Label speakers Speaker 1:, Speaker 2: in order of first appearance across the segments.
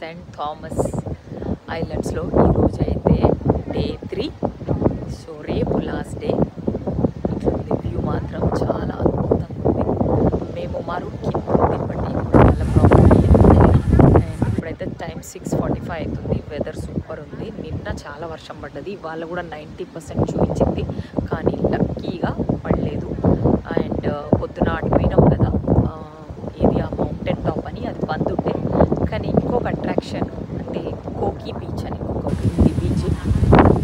Speaker 1: Saint Thomas ఐలాండ్స్లో ఈరోజు అయితే day 3. So రేపు లాస్ట్ డే. ఇట్లా వ్యూ మాత్రం చాలా అద్భుతంగా ఉంది. మేము మా రూట్ కింద ఉంది బట్టి వాళ్ళ ప్రాపర్టీ. అండ్ ఇప్పుడైతే టైం 6:45 అవుతుంది. వెదర్ సూపర్ ఉంది. నిన్న చాలా వర్షం పడ్డది, ఇవాళ కూడా 90% చూపించింది, కానీ లక్కీగా పడలేదు. అండ్ పొద్దున అటు పోయినాం కదా, ఇది ఆ మౌంటైన్ టాప్ అని, అది బంద్ ఉండే. కానీ ఇంకొక అట్రాక్షన్ అంటే కోకీ బీచ్ అని ఇంకొక ఉంది, బీచ్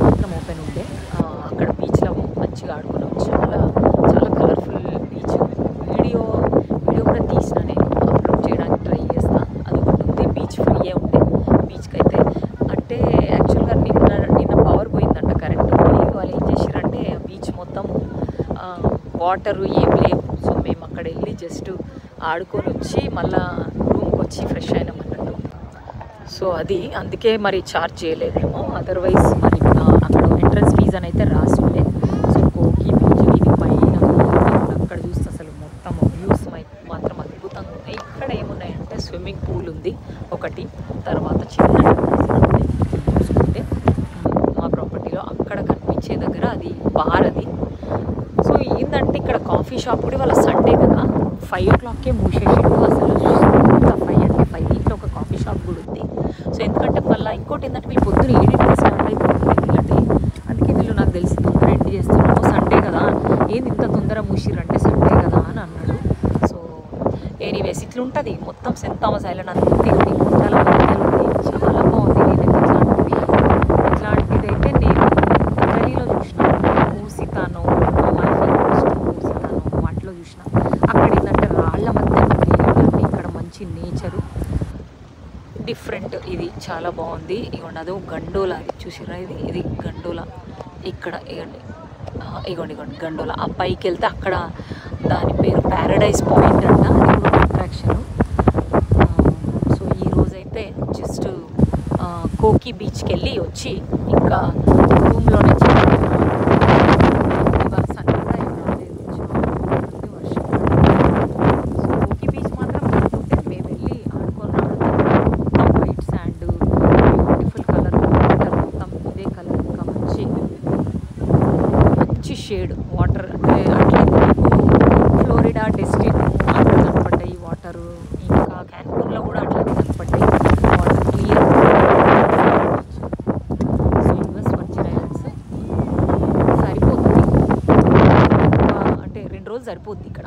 Speaker 1: మాత్రం ఓపెన్ ఉండే. అక్కడ బీచ్లో మంచిగా ఆడుకున్నాం. చాలా చాలా కలర్ఫుల్ బీచ్. వీడియో కూడా తీసిన, నేను అప్లోడ్ చేయడానికి ట్రై చేస్తాను. అది ఒకటి ఉంది. బీచ్ ఫ్రీయే ఉండే బీచ్కి అయితే. అంటే యాక్చువల్గా నిన్న పవర్ పోయిందంట, కరెంట్ పోయి. వాళ్ళు ఏం చేశారంటే బీచ్ మొత్తం వాటరు ఏం లేవు. సో మేము అక్కడ వెళ్ళి జస్ట్ ఆడుకొని వచ్చి మళ్ళీ రూమ్కి వచ్చి ఫ్రెష్ అయినాం అన్నట్టు. సో అది అందుకే మరి ఛార్జ్ చేయలేదేమో, అదర్వైజ్ మరి అక్కడ ఎంట్రన్స్ ఫీజ్ అని అయితే రాసి ఉండే. సో కోకీ బీచ్ ఇది పైన అక్కడ చూస్తే అసలు మొత్తం వ్యూస్ మాత్రం అద్భుతంగా ఉన్నాయి. ఇక్కడ ఏమున్నాయంటే స్విమ్మింగ్ పూల్ ఉంది ఒకటి, తర్వాత చిన్న చూసుకుంటే మా ప్రాపర్టీలో అక్కడ కనిపించే దగ్గర అది బార్ అది. సో ఏంటంటే ఇక్కడ కాఫీ షాప్ కూడా వాళ్ళ సండే కదా 5 o'clockకే మూసేసిండు. అసలు 5 అంటే 5 ఇంట్లో ఒక కాఫీ షాప్ కూడా ఉంది. సో ఎందుకంటే మళ్ళీ ఇంకోటి ఏంటంటే వీళ్ళు పొద్దున 7 స్టార్ట్ అయిపోతుంది వీళ్ళంటే. అందుకే వీళ్ళు నాకు తెలిసి తొందర ఎండ్ చేస్తున్నాము. సండే కదా, ఏంది ఇంత తొందర మూసిరంటే సండే కదా అని అన్నాడు. సో ఎనీవేస్ ఇట్లా ఉంటుంది మొత్తం సెయింట్ థామస్ ఐలాండ్ అంతా. గుంటల మధ్యలో ఉంది, చాలా బాగుంది. నేనైతే ఇట్లాంటిదైతే నేను ఇటలీలో చూసిన, మూసితానో వాటిలో చూసిన. అక్కడ ఏంటంటే రాళ్ల మధ్య ఇక్కడ మంచి నేచరు, డిఫరెంట్. ఇది చాలా బాగుంది. ఇగోండి అదో గండోలా, అది చూసిరా, ఇది గండోలా. ఇక్కడ ఇగోండి గండోలా. ఆ పైకి వెళ్తే అక్కడ దాని పేరు ప్యారడైజ్ పాయింట్ అంట. అది కూడా అట్రాక్షను. సో ఈరోజైతే జస్ట్ కోకీ బీచ్కి వెళ్ళి వచ్చి ఇంకా రూమ్లోనే షేడ్ వాటర్. అంటే అట్లయితే ఫ్లోరిడా డెస్టిన్ అక్కడ కనపడ్డాయి వాటరు. ఇంకా క్యాన్కూన్లో కూడా అట్లనే కనపడ్డాయి water, clear. So US Virgin Islands సరిపోతుంది అంటే 2 రోజులు సరిపోద్ది ఇక్కడ.